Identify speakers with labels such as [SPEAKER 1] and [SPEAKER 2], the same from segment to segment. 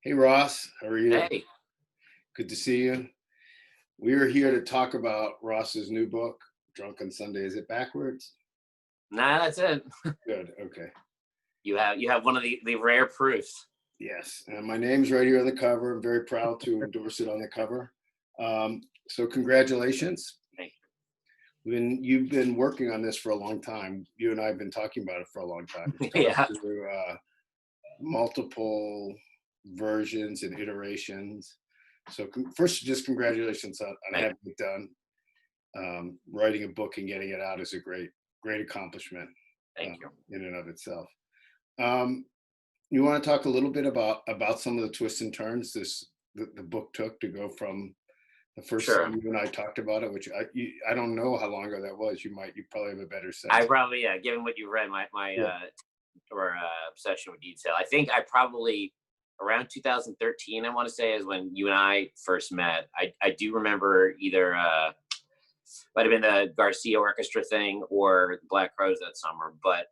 [SPEAKER 1] Hey Ross, how are you?
[SPEAKER 2] Hey,
[SPEAKER 1] Good to see you. We are here to talk about Ross's new book, Drunken Sunday. Is it backwards?
[SPEAKER 2] nah, that's it.
[SPEAKER 1] Good. Okay.
[SPEAKER 2] You have one of the rare proofs.
[SPEAKER 1] Yes. And my name's right here on the cover. I'm very proud to endorse it on the cover. So congratulations.
[SPEAKER 2] Thank
[SPEAKER 1] When you've been working on this for a long time, you and I have been talking about it for a long time. It's
[SPEAKER 2] you.
[SPEAKER 1] gone
[SPEAKER 2] Yeah,
[SPEAKER 1] through multiple versions and iterations. So first, just congratulations on
[SPEAKER 2] thank
[SPEAKER 1] having it done. Writing a book and getting it out is a great accomplishment
[SPEAKER 2] thank you.
[SPEAKER 1] in and of itself. Um, you want to talk a little bit about some of the twists and turns the book took to go from the first
[SPEAKER 2] Sure.
[SPEAKER 1] time you and I talked about it, which I don't know how long ago that was. You probably have a better
[SPEAKER 2] I
[SPEAKER 1] sense.
[SPEAKER 2] probably given what you read, my
[SPEAKER 1] Yeah.
[SPEAKER 2] or obsession with detail. I think I probably around 2013, I want to say, is when you and I first met. I do remember either might have been the Garcia Orchestra thing or Black Crows that summer. But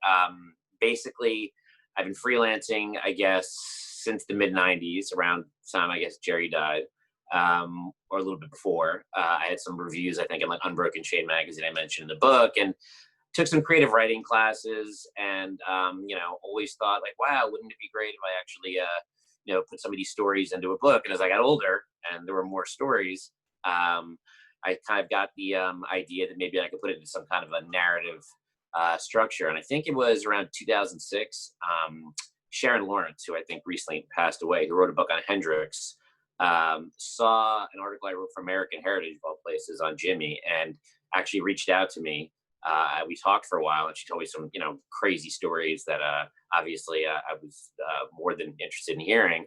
[SPEAKER 2] basically, I've been freelancing, I guess, since the mid '90s, around the time I guess Jerry died, or a little bit before. I had some reviews, I think, in like Unbroken Shade magazine I mentioned in the book, and took some creative writing classes, and always thought like, wow, wouldn't it be great if I actually put some of these stories into a book. And as I got older and there were more stories, um, I kind of got the idea that maybe I could put it into some kind of a narrative structure. And I think it was around 2006. Sharon Lawrence, who I think recently passed away, who wrote a book on Hendrix, saw an article I wrote for American Heritage of all places on Jimmy, and actually reached out to me. We talked for a while, and she told me some, crazy stories that obviously I was more than interested in hearing,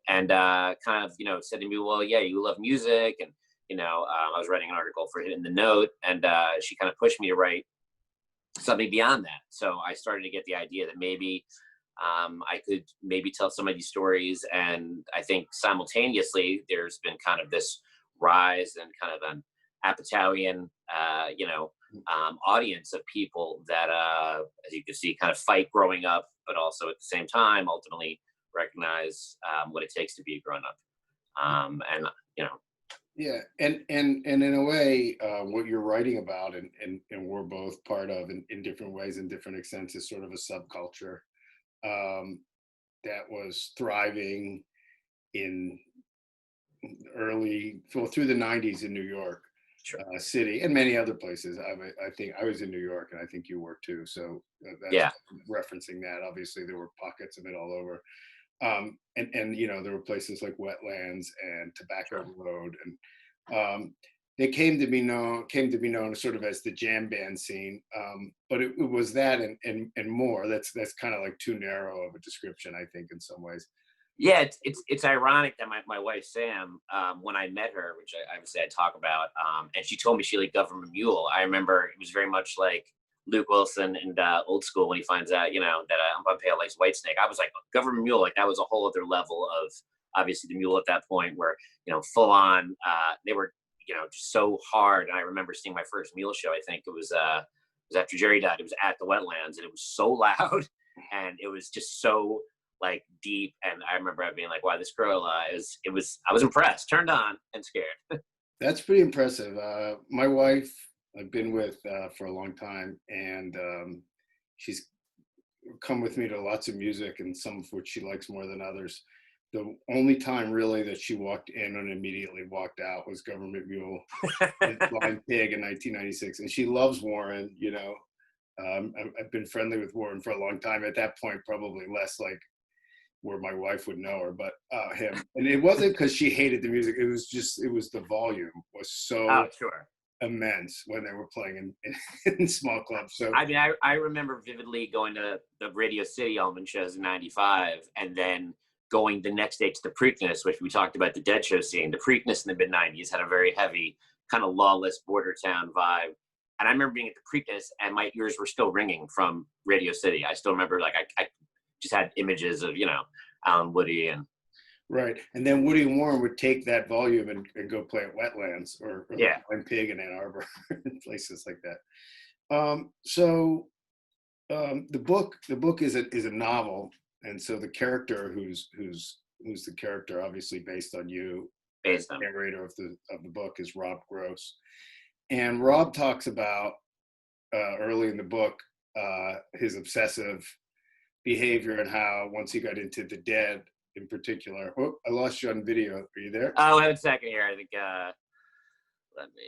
[SPEAKER 2] and kind of, said to me, "Well, yeah, you love music," and I was writing an article for in the Note, and she kind of pushed me to write something beyond that. So I started to get the idea that maybe I could maybe tell some of these stories, and I think simultaneously there's been kind of this rise and kind of an Apatowian, audience of people that, as you can see, kind of fight growing up, but also at the same time ultimately recognize what it takes to be a grown up. And you know,
[SPEAKER 1] Yeah, and in a way, what you're writing about, and we're both part of in different ways, in different extents, is sort of a subculture um, that was thriving in well, through the '90s in New York
[SPEAKER 2] sure,
[SPEAKER 1] City and many other places. I think I was in New York, and I think you were too. So that's
[SPEAKER 2] yeah,
[SPEAKER 1] referencing that. Obviously, there were pockets of it all over, and there were places like Wetlands and Tobacco
[SPEAKER 2] sure.
[SPEAKER 1] Road, and they came to be known sort of as the jam band scene. But it was that and more. That's kind of like too narrow of a description, I think, in some ways.
[SPEAKER 2] Yeah, it's ironic that my wife Sam, when I met her, which I obviously I talk about, and she told me she liked Government Mule. I remember it was very much like Luke Wilson and Old School when he finds out, that I'm Pompeo likes Whitesnake. I was like Government Mule, like that was a whole other level of obviously the Mule at that point, where full on, they were just so hard. And I remember seeing my first Mule show. I think it was after Jerry died. It was at the Wetlands, and it was so loud, and it was just so like deep. And I remember being like, wow, this girl I was impressed, turned on, and scared.
[SPEAKER 1] That's pretty impressive. My wife, I've been with for a long time, and she's come with me to lots of music, and some of which she likes more than others. The only time really that she walked in and immediately walked out was Government Mule and Blind Pig in 1996. And she loves Warren, I've been friendly with Warren for a long time. At that point, probably less like where my wife would know her, but him. And it wasn't because she hated the music. It was the volume was so
[SPEAKER 2] Oh, sure.
[SPEAKER 1] immense when they were playing in small clubs. So
[SPEAKER 2] I mean, I remember vividly going to the Radio City Allman shows in '95, and then going the next day to the Preakness, which we talked about the Dead show scene. The Preakness in the mid '90s had a very heavy, kind of lawless border town vibe. And I remember being at the Preakness, and my ears were still ringing from Radio City. I still remember, like, I just had images of, Alan Woody and
[SPEAKER 1] right, and then Woody and Warren would take that volume and go play at Wetlands or the
[SPEAKER 2] yeah,
[SPEAKER 1] Blind Pig in Ann Arbor, places like that. So the book is a novel, and so the character who's who's the character, obviously based on you,
[SPEAKER 2] Based on.
[SPEAKER 1] narrator of the book, is Rob Gross. And Rob talks about early in the book his obsessive behavior and how once he got into the Dead in particular. Oh, I lost you on video. Are you there?
[SPEAKER 2] Oh, wait a second here. I think let me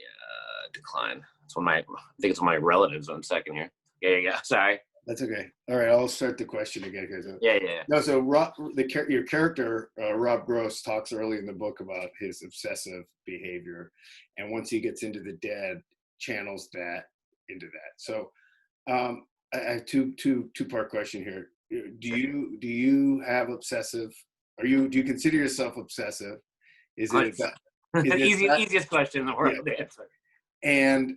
[SPEAKER 2] decline. It's one of my. I think it's one of my relatives. 1 second here. Yeah, you go. Sorry.
[SPEAKER 1] That's okay. All right, I'll start the question again.
[SPEAKER 2] Yeah.
[SPEAKER 1] No, so Rob, your character, Rob Gross, talks early in the book about his obsessive behavior, and once he gets into the Dead, channels that into that. So, I have two-part question here. Do you have obsessive? Do you consider yourself obsessive? Is it
[SPEAKER 2] easiest question in the world to answer?
[SPEAKER 1] And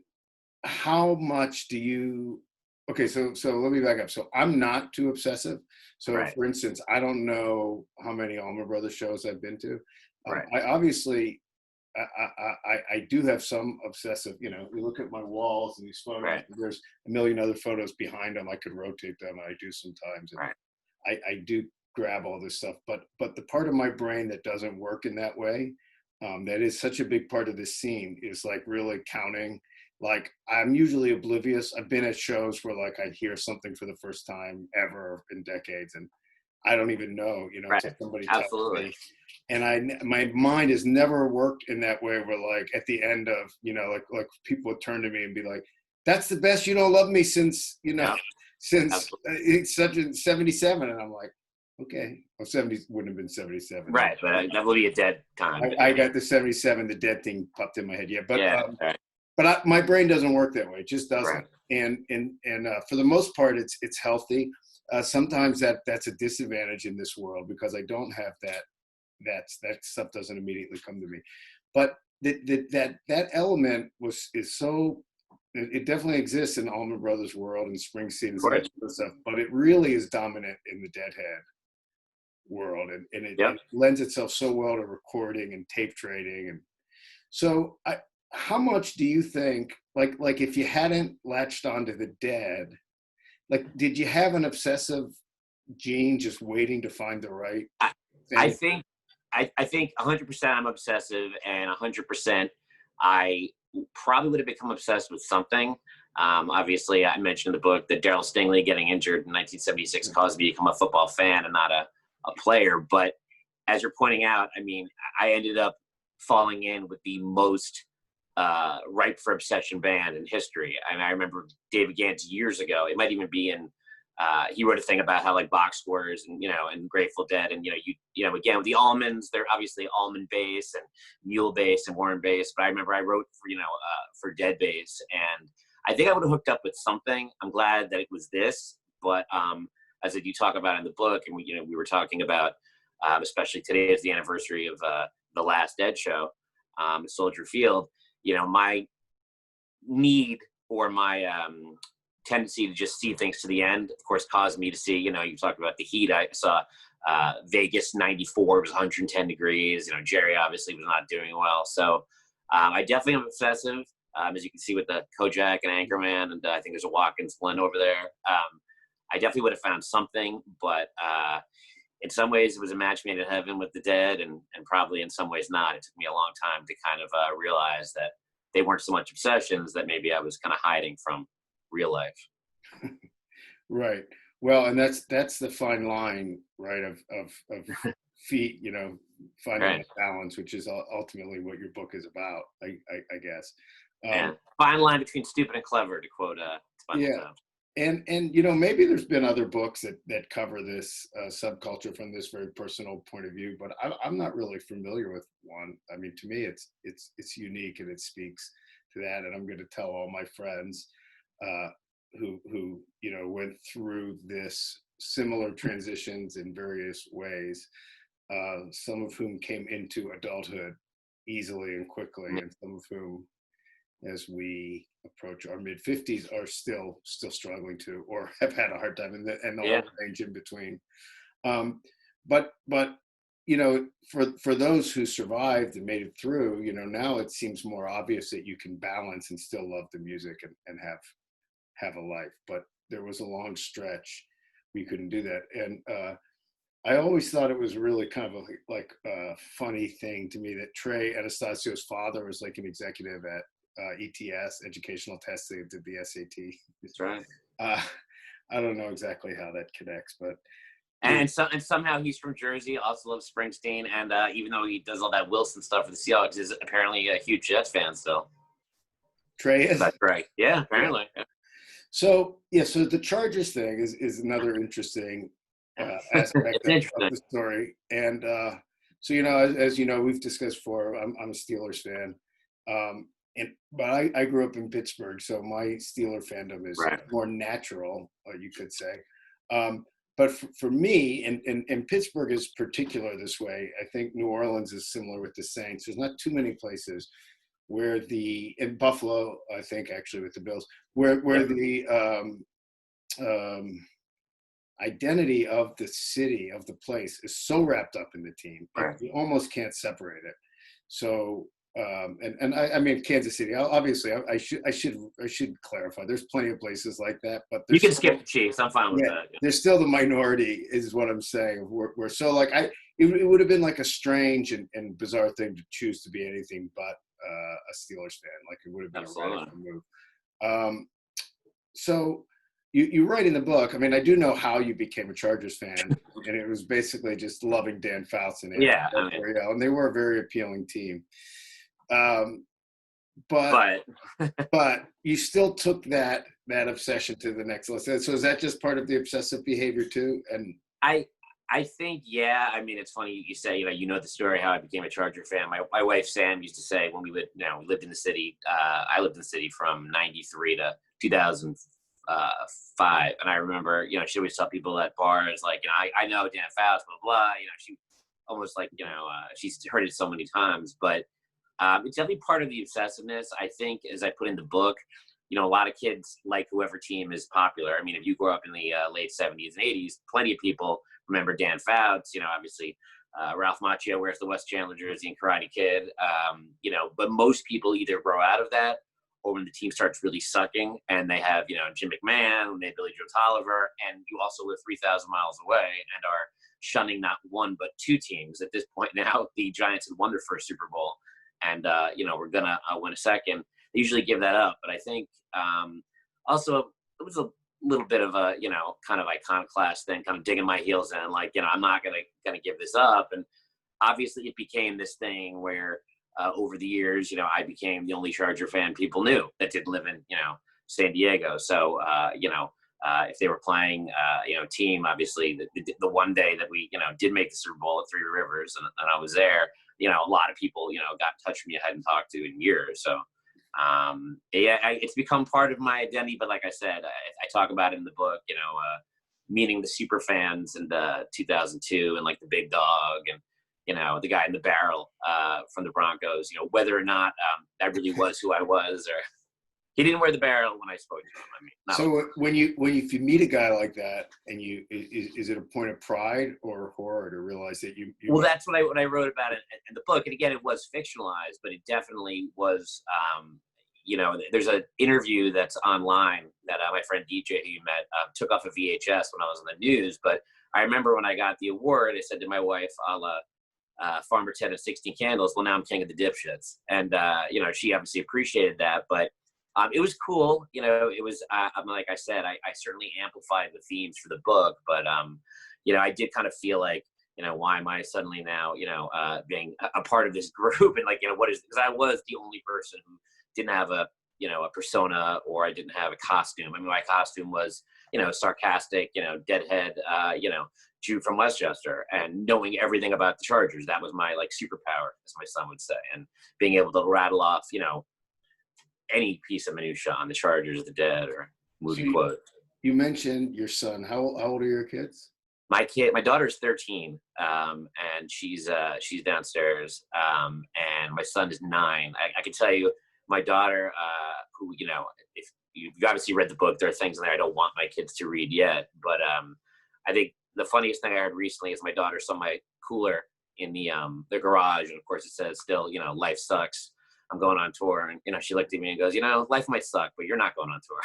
[SPEAKER 1] how much do you? Okay, so let me back up. So I'm not too obsessive. So
[SPEAKER 2] right.
[SPEAKER 1] For instance, I don't know how many Allman Brothers shows I've been to.
[SPEAKER 2] Right.
[SPEAKER 1] I obviously, I do have some obsessive, you look at my walls and these photos,
[SPEAKER 2] right.
[SPEAKER 1] There's a million other photos behind them. I could rotate them. I do sometimes.
[SPEAKER 2] Right.
[SPEAKER 1] I do grab all this stuff, but the part of my brain that doesn't work in that way, that is such a big part of this scene, is like really counting. Like I'm usually oblivious. I've been at shows where like I hear something for the first time ever in decades, and I don't even know,
[SPEAKER 2] right.
[SPEAKER 1] until somebody
[SPEAKER 2] Absolutely.
[SPEAKER 1] tells me. And my mind has never worked in that way. Where like at the end of, like people would turn to me and be like, "That's the best you don't love me since since it's such a 77," and I'm like, okay, well 70 wouldn't have been 77.
[SPEAKER 2] Right, but that will be a Dead time.
[SPEAKER 1] I got the 77, the Dead thing popped in my head. Yeah, but
[SPEAKER 2] right.
[SPEAKER 1] But my brain doesn't work that way. It just doesn't.
[SPEAKER 2] Right.
[SPEAKER 1] And for the most part, it's healthy. Sometimes that's a disadvantage in this world because I don't have that stuff doesn't immediately come to me. But that element is so. It definitely exists in Allman Brothers world and Springsteen and stuff, but it really is dominant in the Deadhead world, and it lends itself so well to recording and tape trading. And so how much do you think, like if you hadn't latched onto the Dead, like did you have an obsessive gene just waiting to find the right thing?
[SPEAKER 2] I think 100% I'm obsessive, and 100% I probably would have become obsessed with something. Obviously, I mentioned in the book that Darryl Stingley getting injured in 1976 caused me to become a football fan and not a player. But as you're pointing out, I mean, I ended up falling in with the most ripe for obsession band in history. I mean, I remember David Gantz years ago. It might even be in. He wrote a thing about how like box scores and and Grateful Dead and again with the Allmans, they're obviously Allman bass and Mule bass and Warren bass. But I remember I wrote for Dead bass, and I think I would have hooked up with something. I'm glad that it was this, but as you talk about in the book, and we were talking about, especially today is the anniversary of the last Dead show, Soldier Field. My need or my tendency to just see things to the end, of course, caused me to see, you talked about the heat. I saw Vegas 94, it was 110 degrees. Jerry obviously was not doing well. So I definitely am obsessive, as you can see with the Kojak and Anchorman, and I think there's a Watkins blend over there. I definitely would have found something, but in some ways it was a match made in heaven with the Dead, and probably in some ways not. It took me a long time to kind of realize that they weren't so much obsessions, that maybe I was kind of hiding from real life.
[SPEAKER 1] Right. Well, and that's the fine line, right, of feet, finding that balance, which is ultimately what your book is about, I guess.
[SPEAKER 2] Fine line between stupid and clever, to quote Spinal
[SPEAKER 1] Tap. And maybe there's been other books that cover this subculture from this very personal point of view, but I'm not really familiar with one. I mean, to me, it's unique and it speaks to that. And I'm going to tell all my friends who went through this similar transitions in various ways, some of whom came into adulthood easily and quickly, and some of whom, as we approach our mid 50s, are still struggling to, or have had a hard time, and the whole range in between. But for those who survived and made it through, now it seems more obvious that you can balance and still love the music and have a life. But there was a long stretch we couldn't do that. And I always thought it was really kind of like a funny thing to me that Trey Anastasio's father was like an executive at ETS, Educational Testing, did the SAT.
[SPEAKER 2] That's right.
[SPEAKER 1] Uh, I don't know exactly how that connects, but
[SPEAKER 2] And somehow he's from Jersey, also loves Springsteen, and even though he does all that Wilson stuff for the Seahawks, is apparently a huge Jets fan still.
[SPEAKER 1] Trey is.
[SPEAKER 2] That's right. Yeah,
[SPEAKER 1] Yeah.
[SPEAKER 2] apparently.
[SPEAKER 1] So yeah, so the Chargers thing is another interesting aspect of the story, and so as you know, we've discussed before. I'm a Steelers fan, but I grew up in Pittsburgh, so my Steeler fandom is
[SPEAKER 2] Right.
[SPEAKER 1] more natural, you could say. But for me, and Pittsburgh is particular this way. I think New Orleans is similar with the Saints. There's not too many places where in Buffalo, I think actually with the Bills, where the identity of the city, of the place, is so wrapped up in the team,
[SPEAKER 2] Right.
[SPEAKER 1] you almost can't separate it. So, and I mean Kansas City. Obviously, I should clarify. There's plenty of places like that, but
[SPEAKER 2] You can skip the Chiefs. I'm fine with that. Yeah.
[SPEAKER 1] There's still the minority, is what I'm saying. We're so like it would have been like a strange and bizarre thing to choose to be anything but a Steelers fan. Like it would have been a radical move. So you write in the book. I mean, I do know how you became a Chargers fan, and it was basically just loving Dan Fouts and and they were a very appealing team. But you still took that obsession to the next level. So is that just part of the obsessive behavior too? And
[SPEAKER 2] I think, yeah. I mean, it's funny you say, the story how I became a Charger fan. My wife Sam used to say when we lived in the city. I lived in the city from '93 to 2005, and I remember, she always tell people at bars like, I know Dan Fouts, blah blah. She almost like, she's heard it so many times, but it's definitely part of the obsessiveness. I think, as I put in the book, a lot of kids like whoever team is popular. I mean, if you grew up in the late 70s and 80s, plenty of people remember Dan Fouts, obviously Ralph Macchio wears the West Chandler jersey and Karate Kid, but most people either grow out of that or when the team starts really sucking and they have, Jim McMahon, they have Billy Joe Tolliver, and you also live 3,000 miles away and are shunning not one but two teams. At this point now, the Giants had won their first Super Bowl and, we're going to win a second. They usually give that up. But I think also it was a little bit of a, kind of iconoclast thing, kind of digging my heels in, like, I'm not gonna give this up. And obviously it became this thing where over the years, I became the only Charger fan people knew that didn't live in, San Diego. So, if they were playing, team, obviously the one day that we, did make the Super Bowl at Three Rivers and I was there, a lot of people, got in touch with me I hadn't talked to in years. So, it's become part of my identity. But like I said, I talk about it in the book, meeting the super fans in 2002 and like the big dog and, the guy in the barrel from the Broncos, whether or not that really was who I was, or he didn't wear the barrel when I spoke to him. I mean,
[SPEAKER 1] so if you meet a guy like that and is it a point of pride or horror to realize that you
[SPEAKER 2] well, that's what I wrote about it in the book. And again, it was fictionalized, but it definitely was, there's an interview that's online that my friend DJ who you met took off a VHS when I was on the news. But I remember when I got the award, I said to my wife, a la Farmer Ted of 16 Candles, well, now I'm king of the dipshits. And, she obviously appreciated that, but it was cool. It was, like I said, I certainly amplified the themes for the book, but, I did kind of feel like, why am I suddenly now, being a part of this group and like, because I was the only person who didn't have a persona, or I didn't have a costume. I mean, my costume was, sarcastic, deadhead, Jew from Westchester, and knowing everything about the Chargers. That was my like superpower, as my son would say, and being able to rattle off, any piece of minutia on the Chargers, the Dead, or movie quote.
[SPEAKER 1] You mentioned your son. How old are your kids?
[SPEAKER 2] My daughter's 13, and she's downstairs, and my son is 9. I can tell you, my daughter, who, if you've obviously read the book, there are things in there I don't want my kids to read yet, but I think the funniest thing I heard recently is my daughter saw my cooler in the garage, and of course it says still, life sucks, I'm going on tour, and she looked at me and goes, life might suck, but you're not going on tour.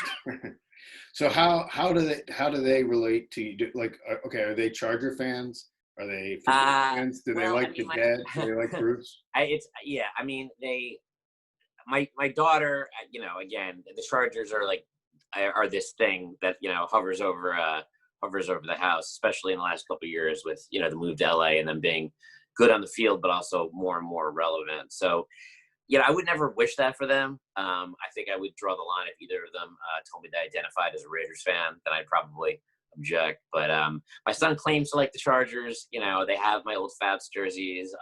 [SPEAKER 1] So how do they relate to you? Like, okay, are they Charger fans? Are they football fans? Do they
[SPEAKER 2] Well, I
[SPEAKER 1] like the
[SPEAKER 2] mean,
[SPEAKER 1] Dead? Do they like Bruce?
[SPEAKER 2] yeah. I mean, my daughter, again, the Chargers are like are this thing that hovers over the house, especially in the last couple of years with the move to LA and them being good on the field, but also more and more relevant. So I would never wish that for them. I think I would draw the line if either of them told me they identified as a Raiders fan, then I'd probably object. But my son claims to like the Chargers. They have my old Fabs jerseys.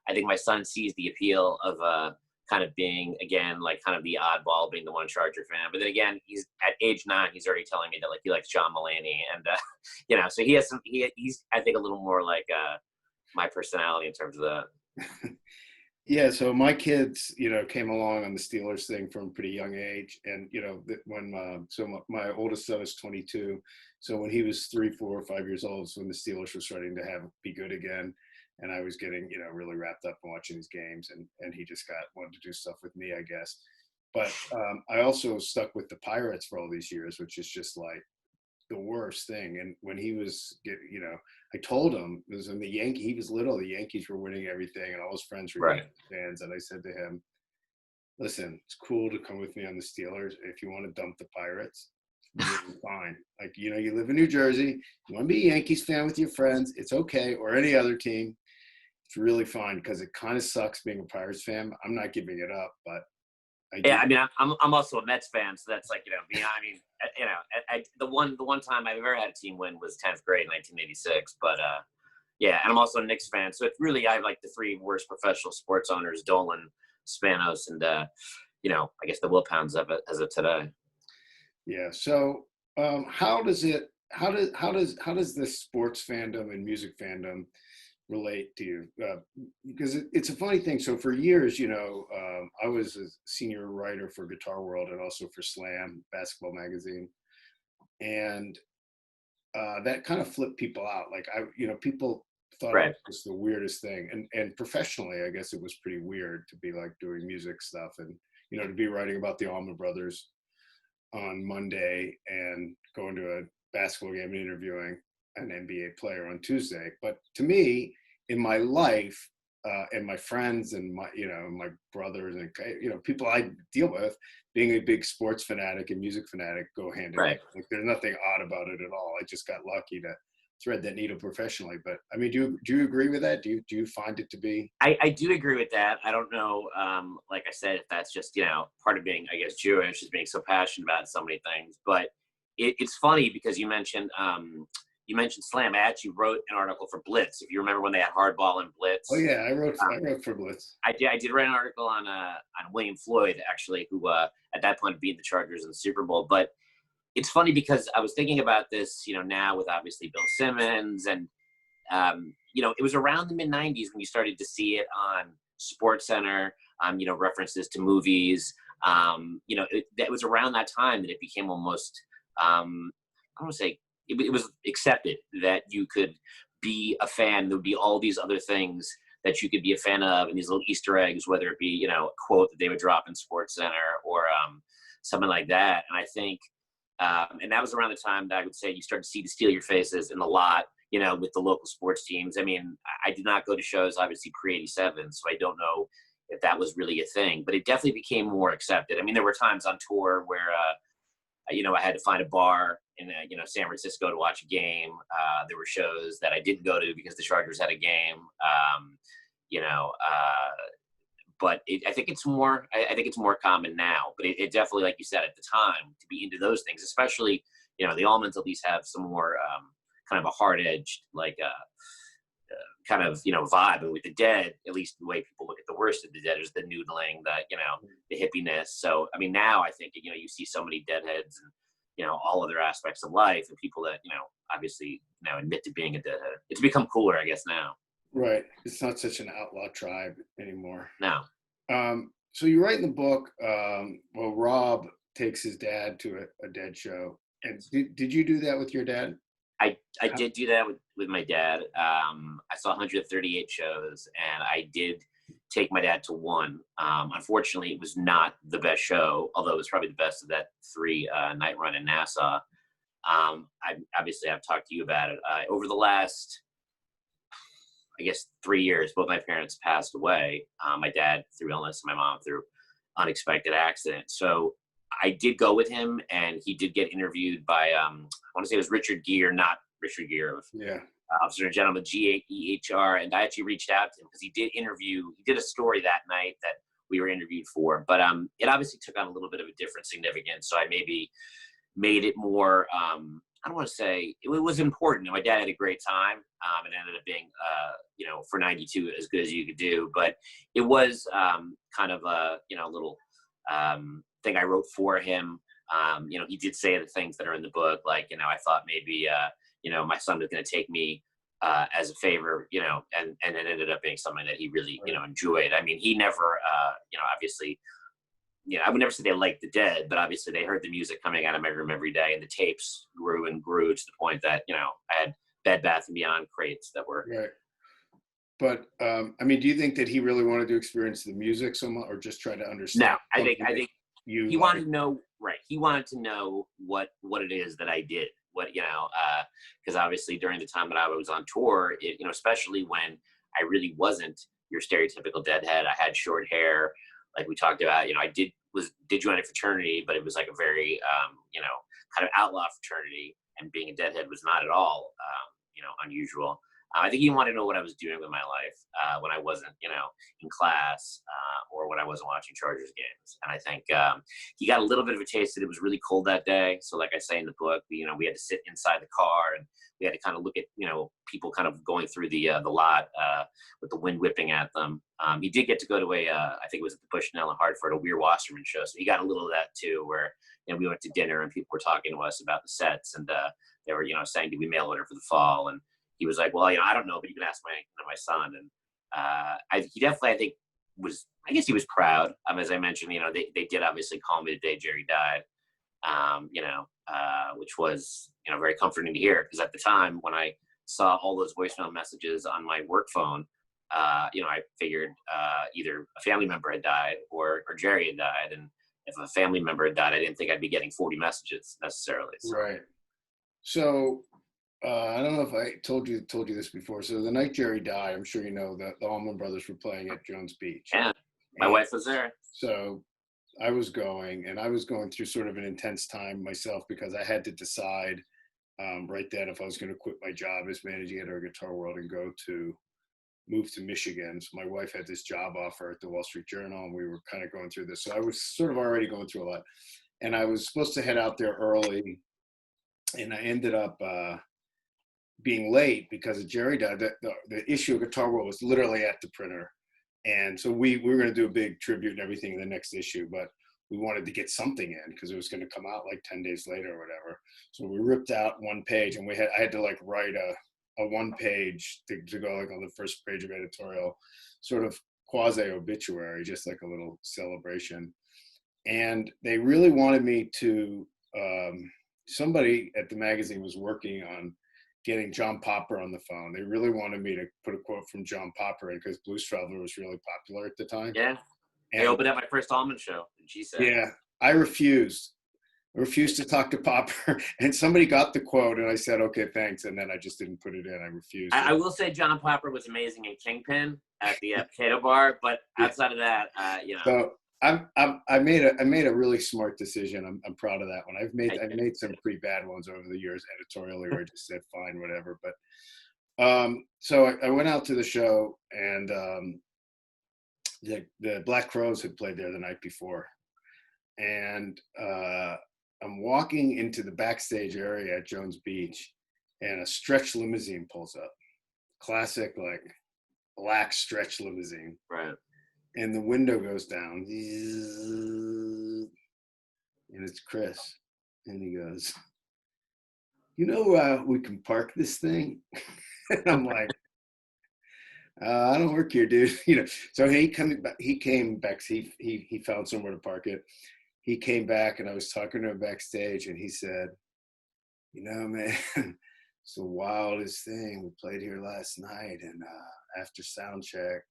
[SPEAKER 2] I think my son sees the appeal of kind of being, again, like kind of the oddball, being the one Charger fan. But then again, he's at age 9, he's already telling me that like he likes John Mulaney, and so he has he's I think a little more like my personality in terms of the.
[SPEAKER 1] Yeah, so my kids, came along on the Steelers thing from a pretty young age, and when my oldest son is 22, so when he was 3, 4, 5 years old, is when the Steelers were starting to be good again, and I was getting really wrapped up in watching these games, and he just wanted to do stuff with me, I guess. But I also stuck with the Pirates for all these years, which is just like the worst thing. And when he was, I told him it was in he was little, the Yankees were winning everything, and all his friends were
[SPEAKER 2] Right.
[SPEAKER 1] fans. And I said to him, listen, it's cool to come with me on the Steelers. If you want to dump the Pirates, you're fine. Like, you live in New Jersey, you want to be a Yankees fan with your friends, it's okay, or any other team. It's really fine, because it kind of sucks being a Pirates fan. I'm not giving it up, but
[SPEAKER 2] I mean, I'm also a Mets fan, so that's like beyond. I mean, the one time I've ever had a team win was 10th grade, 1986. But yeah, and I'm also a Knicks fan, so it's really I have like the 3 worst professional sports owners: Dolan, Spanos, and I guess the Wilpounds of it as of today.
[SPEAKER 1] Yeah. So how does this sports fandom and music fandom relate to you? Because it's a funny thing. So for years, I was a senior writer for Guitar World and also for Slam Basketball Magazine, and that kind of flipped people out. Like people thought
[SPEAKER 2] Right.
[SPEAKER 1] it was the weirdest thing, and professionally, I guess it was pretty weird to be like doing music stuff, and to be writing about the Allman Brothers on Monday and going to a basketball game and interviewing an NBA player on Tuesday. But to me, in my life, and my friends and my brothers and people I deal with, being a big sports fanatic and music fanatic go hand in hand. Like, there's nothing odd about it at all. I just got lucky to thread that needle professionally. But I mean, do you agree with that? Do you find it to be?
[SPEAKER 2] I do agree with that. I don't know, like I said, if that's just part of being, I guess, Jewish, is being so passionate about so many things. But it's funny because you mentioned Slam. I actually wrote an article for Blitz. If you remember when they had Hardball and Blitz.
[SPEAKER 1] Oh yeah, I wrote for Blitz.
[SPEAKER 2] I did write an article on William Floyd, actually, who at that point beat the Chargers in the Super Bowl. But it's funny because I was thinking about this, now with obviously Bill Simmons, and it was around the mid '90s when you started to see it on SportsCenter, references to movies. It was around that time that it became almost, I don't want to say, it was accepted that you could be a fan. There would be all these other things that you could be a fan of, and these little Easter eggs, whether it be, a quote that they would drop in SportsCenter or something like that. And I think, and that was around the time that I would say you started to see the Steal Your Faces in the lot, with the local sports teams. I mean, I did not go to shows, obviously, pre-'87, so I don't know if that was really a thing, but it definitely became more accepted. I mean, there were times on tour where, I had to find a bar in, San Francisco to watch a game. There were shows that I didn't go to because the Chargers had a game, but I think it's more common now, but it definitely, like you said, at the time, to be into those things, especially, the Allmans at least have some more, kind of a hard-edged, like, kind of, vibe. And with the Dead, at least the way people look at the worst of the Dead is the noodling, the hippiness. So, I mean, now I think, you see so many Deadheads and, all other aspects of life, and people that, obviously, admit to being a Deadhead. It's become cooler, I guess, now.
[SPEAKER 1] Right. It's not such an outlaw tribe anymore.
[SPEAKER 2] No.
[SPEAKER 1] So you write in the book, Rob takes his dad to a Dead show. And did you do that with your dad?
[SPEAKER 2] I did do that with my dad. I saw 138 shows, and I did take my dad to one. Unfortunately, it was not the best show, although it was probably the best of that 3-night run in Nassau. I've talked to you about it. Over the last I guess 3 years, both my parents passed away. My dad through illness, and my mom through unexpected accident. So I did go with him, and he did get interviewed by I want to say it was Richard Gere, not Richard Gere of
[SPEAKER 1] Yeah.
[SPEAKER 2] Officer and Gentleman, GAEHR, and I actually reached out to him because he did a story that night that we were interviewed for, but it obviously took on a little bit of a different significance. So I maybe made it more. I don't want to say it was important. My dad had a great time. It ended up being, for 92, as good as you could do. But it was kind of a, little thing I wrote for him. He did say the things that are in the book, like, I thought maybe, my son was going to take me as a favor, and it ended up being something that he really, enjoyed. I mean, he never, obviously, I would never say they liked the Dead, but obviously they heard the music coming out of my room every day, and the tapes grew and grew to the point that, I had Bed Bath and Beyond crates that were.
[SPEAKER 1] Right. But I mean, do you think that he really wanted to experience the music so much, or just try to understand?
[SPEAKER 2] No, I think he wanted to know, right. He wanted to know what it is that I did, because obviously during the time that I was on tour, especially when I really wasn't your stereotypical Deadhead. I had short hair, like we talked about. I did join a fraternity, but it was like a very, kind of outlaw fraternity, and being a Deadhead was not at all, unusual. I think he wanted to know what I was doing with my life when I wasn't, in class or when I wasn't watching Chargers games. And I think he got a little bit of a taste that it was really cold that day. So like I say in the book, we had to sit inside the car, and we had to kind of look at, people kind of going through the lot with the wind whipping at them. He did get to go to I think it was at the Bushnell in Hartford, a Weir Wasserman show. So he got a little of that too, where, we went to dinner and people were talking to us about the sets, and they were, saying, did we mail order for the fall? And he was like, well, I don't know, but you can ask my son. And he definitely, I think, he was proud. As I mentioned, they did obviously call me the day Jerry died, which was, very comforting to hear. Because at the time when I saw all those voicemail messages on my work phone, I figured either a family member had died or Jerry had died. And if a family member had died, I didn't think I'd be getting 40 messages necessarily. So.
[SPEAKER 1] Right. So I don't know if I told you this before. So the night Jerry died, I'm sure you know that the Allman Brothers were playing at Jones Beach.
[SPEAKER 2] Yeah, my wife was there.
[SPEAKER 1] So I was going through sort of an intense time myself, because I had to decide right then if I was going to quit my job as managing editor of Guitar World and move to Michigan. So my wife had this job offer at the Wall Street Journal, and we were kind of going through this. So I was sort of already going through a lot, and I was supposed to head out there early, and I ended up being late because of Jerry died. The issue of Guitar World was literally at the printer, and so we were going to do a big tribute and everything in the next issue, but we wanted to get something in because it was going to come out like 10 days later or whatever. So we ripped out one page, and I had to like write a one page to go like on the first page of editorial, sort of quasi obituary, just like a little celebration. And they really wanted me to, somebody at the magazine was working on getting John Popper on the phone. They really wanted me to put a quote from John Popper in, because Blues Traveler was really popular at the time.
[SPEAKER 2] Yeah. And I opened up my first Allman show, and she said,
[SPEAKER 1] yeah, I refused to talk to Popper, and somebody got the quote, and I said, okay, thanks. And then I just didn't put it in. I refused.
[SPEAKER 2] I will say John Popper was amazing in Kingpin at the Potato Bar, but outside of that,
[SPEAKER 1] So I made a really smart decision. I'm proud of that one. I've made some pretty bad ones over the years editorially, where I just said fine, whatever. But so I went out to the show, and the Black Crowes had played there the night before, and I'm walking into the backstage area at Jones Beach, and a stretch limousine pulls up. Classic, like, black stretch limousine.
[SPEAKER 2] right.
[SPEAKER 1] And the window goes down. And it's Chris. And he goes, we can park this thing? And I'm like, I don't work here, dude. So he came back. He found somewhere to park it. He came back, and I was talking to him backstage, and he said, man, it's the wildest thing. We played here last night, and after sound check,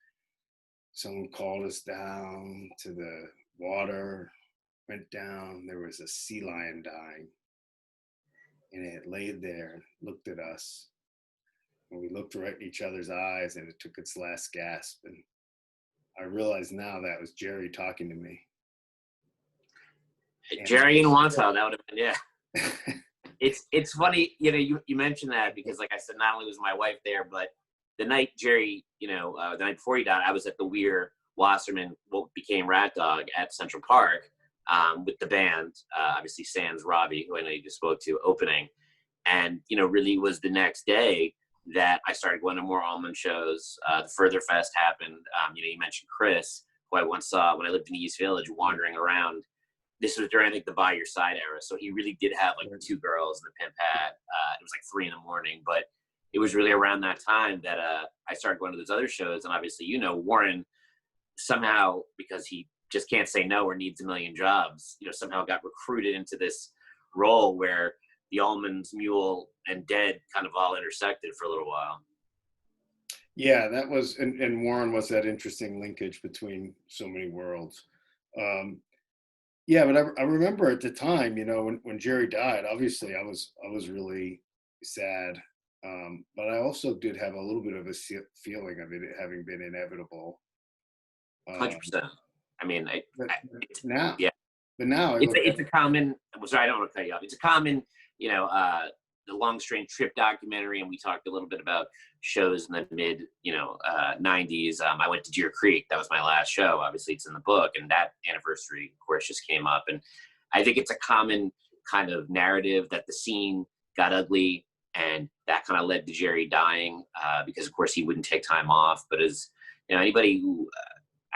[SPEAKER 1] someone called us down to the water, went down. There was a sea lion dying, and it laid there and looked at us, and we looked right in each other's eyes, and it took its last gasp. And I realize now that was Jerry talking to me. And
[SPEAKER 2] Jerry and Wanta, that would have been, yeah. It's funny, you mentioned that because, like I said, not only was my wife there, but the night Jerry, the night before he died, I was at the Weir Wasserman, what became Rat Dog, at Central Park with the band, obviously Sans Robbie, who I know you just spoke to, opening. And, really was the next day that I started going to more Allman shows. The Further Fest happened. You mentioned Chris, who I once saw when I lived in the East Village, wandering around. This was during, I think, the By Your Side era. So he really did have like the two girls and the pimp hat. It was like 3 a.m, but it was really around that time that I started going to those other shows. And obviously, Warren somehow, because he just can't say no or needs a million jobs, somehow got recruited into this role where the Allmans, Mule, and Dead kind of all intersected for a little while.
[SPEAKER 1] Yeah, that was, and Warren was that interesting linkage between so many worlds. Yeah, but I remember at the time, when Jerry died, obviously I was really sad. But I also did have a little bit of a feeling of it having been inevitable.
[SPEAKER 2] 100%. I mean,
[SPEAKER 1] now,
[SPEAKER 2] yeah.
[SPEAKER 1] But now
[SPEAKER 2] it's a common. Sorry, I don't want to cut you off. It's a common, the Long Strange Trip documentary, and we talked a little bit about shows in the mid, 90s. I went to Deer Creek. That was my last show. Obviously, it's in the book, and that anniversary, of course, just came up. And I think it's a common kind of narrative that the scene got ugly, and that kind of led to Jerry dying because, of course, he wouldn't take time off. But as anybody who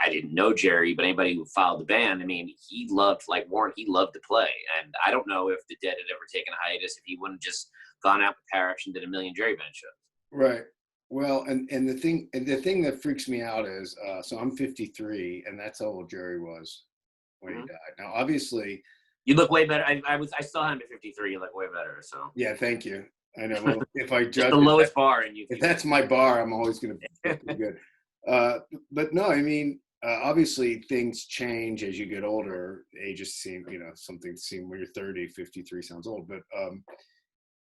[SPEAKER 2] I didn't know Jerry, but anybody who followed the band, I mean, he loved, like Warren, he loved to play. And I don't know if the Dead had ever taken a hiatus if he wouldn't just gone out with Parrish and did a million Jerry band shows.
[SPEAKER 1] Right. Well, and the thing that freaks me out is, so I'm 53, and that's how old Jerry was when he died. Now, obviously,
[SPEAKER 2] you look way better. I still am at 53. You look way better. So yeah,
[SPEAKER 1] thank you. I know. Well, if I judge
[SPEAKER 2] the lowest bar, and
[SPEAKER 1] if that's my bar, I'm always going to be good. But no, I mean, obviously things change as you get older. Ages seem, something seem when you're 30, 53 sounds old, but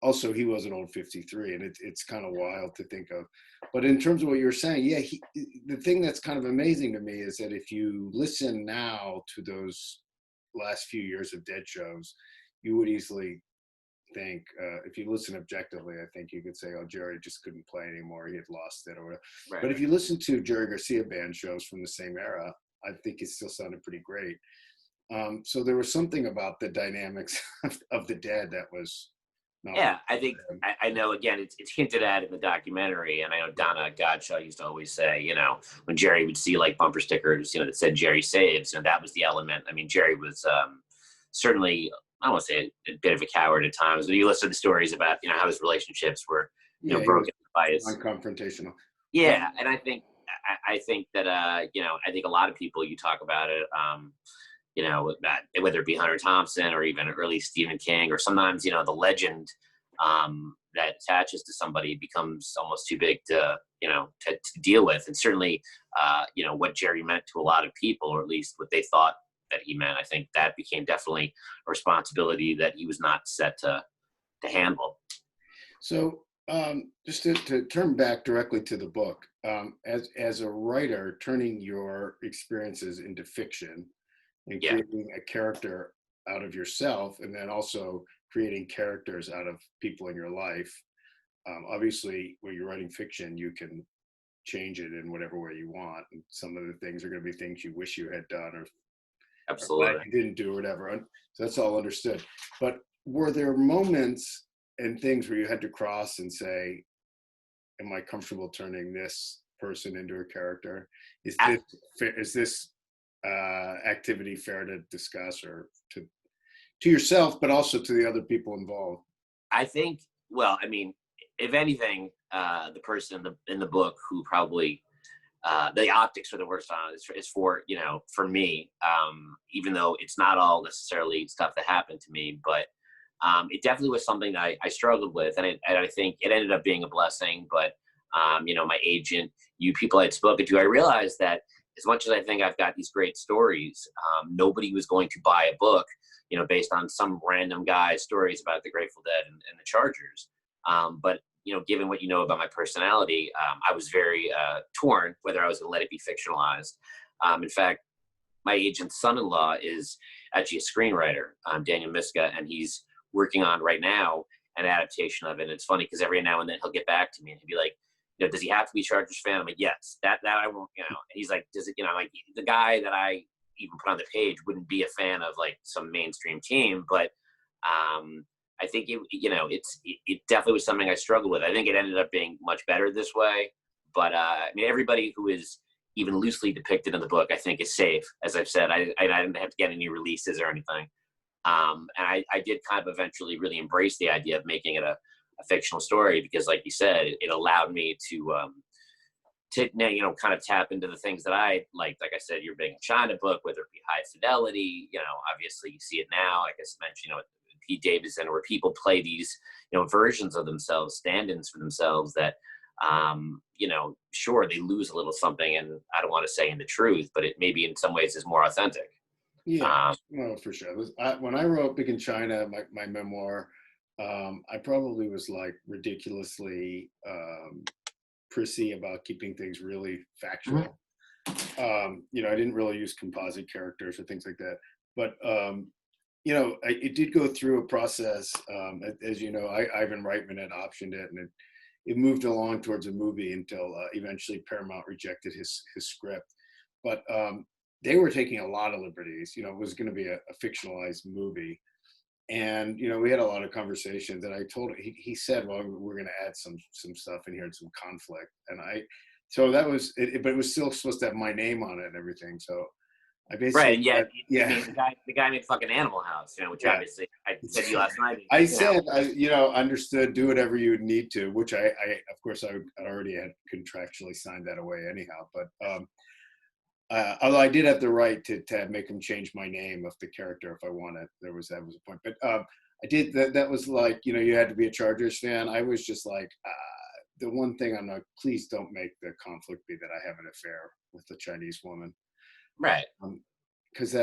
[SPEAKER 1] also he was an old 53, and it's kind of wild to think of. But in terms of what you're saying, yeah, the thing that's kind of amazing to me is that if you listen now to those last few years of Dead shows, you would easily think, if you listen objectively, I think you could say, oh, Jerry just couldn't play anymore, he had lost it or whatever. Right. But if you listen to Jerry Garcia band shows from the same era, I think it still sounded pretty great. So there was something about the dynamics of the Dead that was not.
[SPEAKER 2] Yeah, I think I know, again, it's hinted at in the documentary, and I know Donna Godshaw used to always say, when Jerry would see like bumper stickers, that said Jerry saves, that was the element. I mean, Jerry was certainly, I don't want to say a bit of a coward at times, but you listen to stories about, how his relationships were, broken by his
[SPEAKER 1] unconfrontational.
[SPEAKER 2] Yeah. And I think that, I think a lot of people, you talk about it, whether it be Hunter Thompson or even early Stephen King, or sometimes, the legend that attaches to somebody becomes almost too big to deal with. And certainly, what Jerry meant to a lot of people, or at least what they thought that he meant, I think that became definitely a responsibility that he was not set to handle.
[SPEAKER 1] So just to turn back directly to the book, as a writer, turning your experiences into fiction and creating a character out of yourself, and then also creating characters out of people in your life. Obviously, when you're writing fiction, you can change it in whatever way you want. And some of the things are going to be things you wish you had done, or
[SPEAKER 2] absolutely
[SPEAKER 1] you didn't do, or whatever. So that's all understood. But were there moments and things where you had to cross and say, am I comfortable turning this person into a character? Is this activity fair to discuss, or to yourself, but also to the other people involved?
[SPEAKER 2] I think, well, I mean, if anything, the person in the book who probably the optics are the worst on it is for me, even though it's not all necessarily stuff that happened to me, but it definitely was something that I struggled with, and I think it ended up being a blessing. But my agent, people I'd spoken to, I realized that as much as I think I've got these great stories, nobody was going to buy a book, based on some random guy's stories about the Grateful Dead and the Chargers. But given what you know about my personality, I was very torn whether I was going to let it be fictionalized. In fact, my agent's son-in-law is actually a screenwriter, Daniel Miska, and he's working on right now an adaptation of it. And it's funny because every now and then he'll get back to me and he'll be like, does he have to be a Chargers fan? I'm like, yes, that I won't, And he's like, does it, like the guy that I even put on the page wouldn't be a fan of like some mainstream team, but I think it definitely was something I struggled with. I think it ended up being much better this way, but I mean, everybody who is even loosely depicted in the book, I think, is safe. As I've said, I didn't have to get any releases or anything. And I did kind of eventually really embrace the idea of making it a fictional story because, like you said, it allowed me to kind of tap into the things that I liked. Like I said, you're being a China book, whether it be high fidelity, obviously you see it now, like I mentioned, Pete Davidson, where people play these, versions of themselves, stand-ins for themselves that, sure, they lose a little something, and I don't want to say in the truth, but it maybe in some ways is more authentic.
[SPEAKER 1] Yeah, no, for sure. When I wrote Big in China, my memoir, I probably was like ridiculously prissy about keeping things really factual.
[SPEAKER 2] Mm-hmm.
[SPEAKER 1] I didn't really use composite characters or things like that, but it did go through a process. As you know, Ivan Reitman had optioned it, and it moved along towards a movie until eventually Paramount rejected his script. But they were taking a lot of liberties. It was going to be a fictionalized movie. And, we had a lot of conversations, and I told him, he said, well, we're going to add some stuff in here and some conflict. And so that was it, but it was still supposed to have my name on it and everything. So I basically,
[SPEAKER 2] right. And yet,
[SPEAKER 1] yeah,
[SPEAKER 2] the guy made fucking Animal House, which obviously I said to you last night.
[SPEAKER 1] I said, understood, do whatever you would need to, which I of course, I already had contractually signed that away anyhow. But although I did have the right to make him change my name of the character if I wanted, that was a point. But I did that was like, you had to be a Chargers fan. I was just like, the one thing I'm like, please don't make the conflict be that I have an affair with a Chinese woman.
[SPEAKER 2] Right.
[SPEAKER 1] Because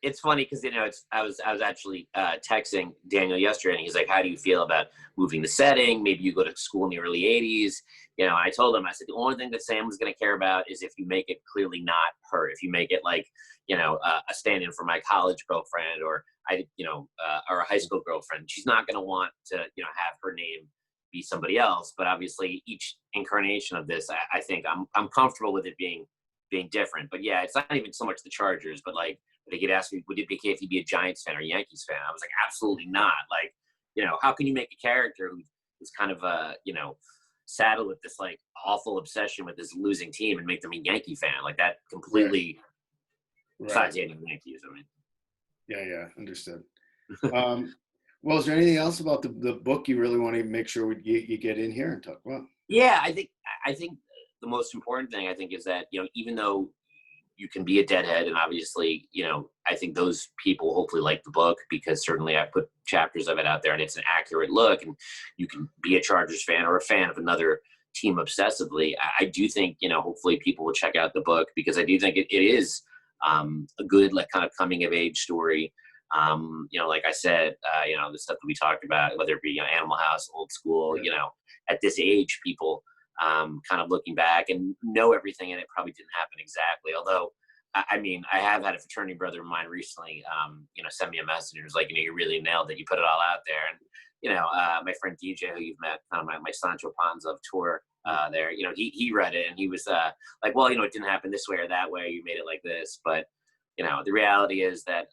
[SPEAKER 2] it's funny because I was actually texting Daniel yesterday, and he's like, "How do you feel about moving the setting? Maybe you go to school in the early '80s." And I told him, I said, the only thing that Sam was going to care about is if you make it clearly not her. If you make it like a stand-in for my college girlfriend or or a high school girlfriend, she's not going to want to have her name be somebody else. But obviously, each incarnation of this, I think I'm comfortable with it being different. But yeah, it's not even so much the Chargers, but like they could ask me, would it be okay if you be a Giants fan or Yankees fan? I was like, absolutely not. Like, how can you make a character who's kind of saddled with this like awful obsession with this losing team and make them a Yankee fan? Like that completely besides hating the Yankees. I mean,
[SPEAKER 1] yeah, understood. Well, is there anything else about the book you really want to make sure you get in here and talk about?
[SPEAKER 2] Yeah, I think the most important thing I think is that, even though you can be a deadhead, and obviously, I think those people hopefully like the book because certainly I put chapters of it out there and it's an accurate look, and you can be a Chargers fan or a fan of another team obsessively. I do think, hopefully people will check out the book because I do think it is a good, like, kind of coming of age story. Like I said, the stuff that we talked about, whether it be Animal House, Old School, at this age, people kind of looking back and know everything, and it probably didn't happen exactly. Although, I mean, I have had a fraternity brother of mine recently, send me a message and was like, you really nailed it. You put it all out there. And, my friend DJ, who you've met, kind of my Sancho Panza of tour there, he read it and he was like, well, it didn't happen this way or that way. You made it like this. But, the reality is that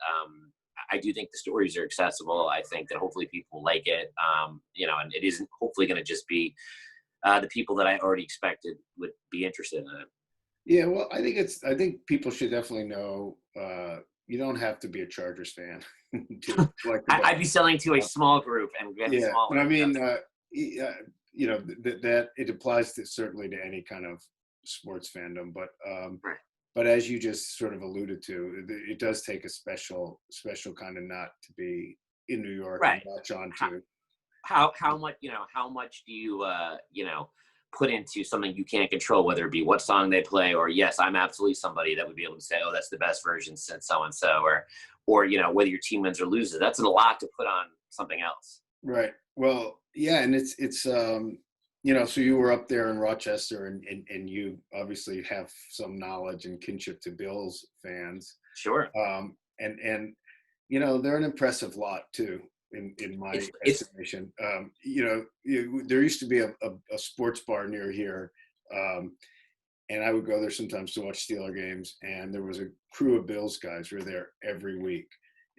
[SPEAKER 2] I do think the stories are accessible. I think that hopefully people like it, and it isn't hopefully going to just be the people that I already expected would be interested in it.
[SPEAKER 1] Yeah, well, I think people should definitely know you don't have to be a Chargers fan to like.
[SPEAKER 2] I'd be selling to a small group and getting smaller.
[SPEAKER 1] But I mean, that it applies to certainly to any kind of sports fandom, but
[SPEAKER 2] right.
[SPEAKER 1] But as you just sort of alluded to, it does take a special kind of nut to be in New York
[SPEAKER 2] right.
[SPEAKER 1] and latch on to.
[SPEAKER 2] How much do you put into something you can't control, whether it be what song they play, or yes, I'm absolutely somebody that would be able to say, oh, that's the best version since so and so, or whether your team wins or loses. That's a lot to put on something else.
[SPEAKER 1] Right. Well, yeah, and it's you know, so you were up there in Rochester, and you obviously have some knowledge and kinship to Bills fans.
[SPEAKER 2] Sure.
[SPEAKER 1] And you know, they're an impressive lot too, in my
[SPEAKER 2] It's
[SPEAKER 1] estimation. You know, there used to be a sports bar near here, and I would go there sometimes to watch Steeler games, and there was a crew of Bills guys who were there every week,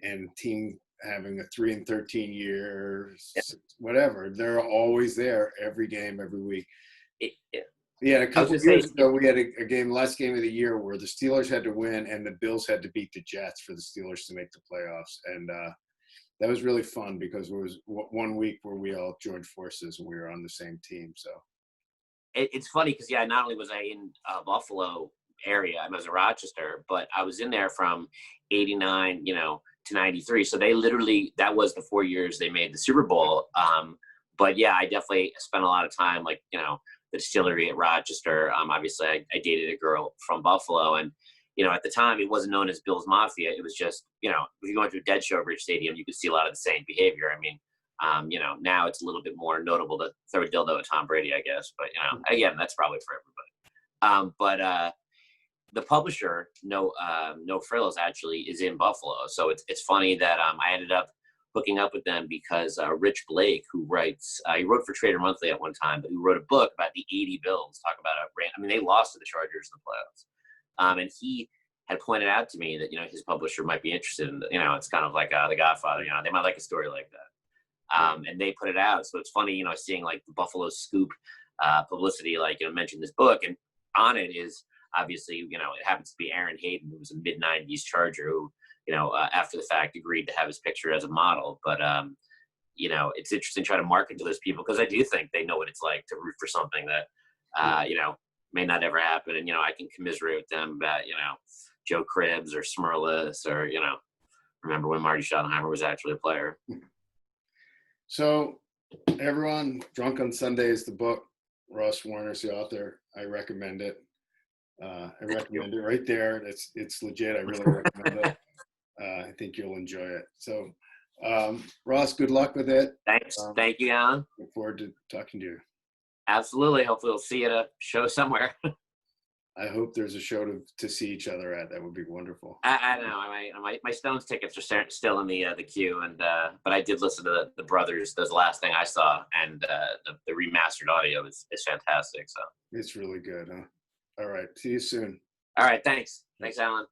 [SPEAKER 1] and team having a 3-13 year, whatever, they're always there every game, every week.
[SPEAKER 2] it,
[SPEAKER 1] Yeah, a
[SPEAKER 2] I was
[SPEAKER 1] couple
[SPEAKER 2] gonna
[SPEAKER 1] of
[SPEAKER 2] say
[SPEAKER 1] years ago, we had a game, last game of the year, where the Steelers had to win and the Bills had to beat the Jets for the Steelers to make the playoffs, and that was really fun because it was one week where we all joined forces and we were on the same team. So
[SPEAKER 2] it's funny because yeah, not only was I in Buffalo area, I was in Rochester, but I was in there from '89, you know, to '93. So they literally, that was the 4 years they made the Super Bowl. But yeah, I definitely spent a lot of time, like, you know, the distillery at Rochester. Obviously, I dated a girl from Buffalo, and you know, at the time, it wasn't known as Bill's Mafia. It was just, you know, if you go into a Dead Show Bridge Stadium, you could see a lot of the same behavior. I mean, you know, now it's a little bit more notable to throw a dildo at Tom Brady, I guess. But you know, again, that's probably for everybody. But the publisher, No Frills, actually is in Buffalo. So it's funny that I ended up hooking up with them because Rich Blake, who writes, he wrote for Trader Monthly at one time, but who wrote a book about the '80 Bills, talk about I mean, they lost to the Chargers in the playoffs. And he had pointed out to me that, you know, his publisher might be interested in, you know, it's kind of like The Godfather, you know, they might like a story like that. And they put it out. So it's funny, you know, seeing like the Buffalo Scoop publicity, like, you know, mentioned this book, and on it is obviously, you know, it happens to be Aaron Hayden, who was a mid-90s Charger who, you know, after the fact agreed to have his picture as a model. But, you know, it's interesting trying to market to those people because I do think they know what it's like to root for something that, you know, may not ever happen. And, you know, I can commiserate with them about, you know, Joe Cribbs or Smurlus or, you know, remember when Marty Schottenheimer was actually a player.
[SPEAKER 1] So everyone, Drunk on Sunday is the book. Ross Warner's the author. I recommend it. I recommend it right there. It's legit. I really recommend it. I think you'll enjoy it. So, Ross, good luck with it.
[SPEAKER 2] Thanks. Thank you, Alan.
[SPEAKER 1] Look forward to talking to you.
[SPEAKER 2] Absolutely. Hopefully we'll see you at a show somewhere.
[SPEAKER 1] I hope there's a show to see each other at. That would be wonderful.
[SPEAKER 2] I don't know. My Stones tickets are still in the queue, and but I did listen to the Brothers. That's the last thing I saw, and the remastered audio is fantastic. So
[SPEAKER 1] it's really good, huh? All right. See you soon.
[SPEAKER 2] All right. Thanks, Alan.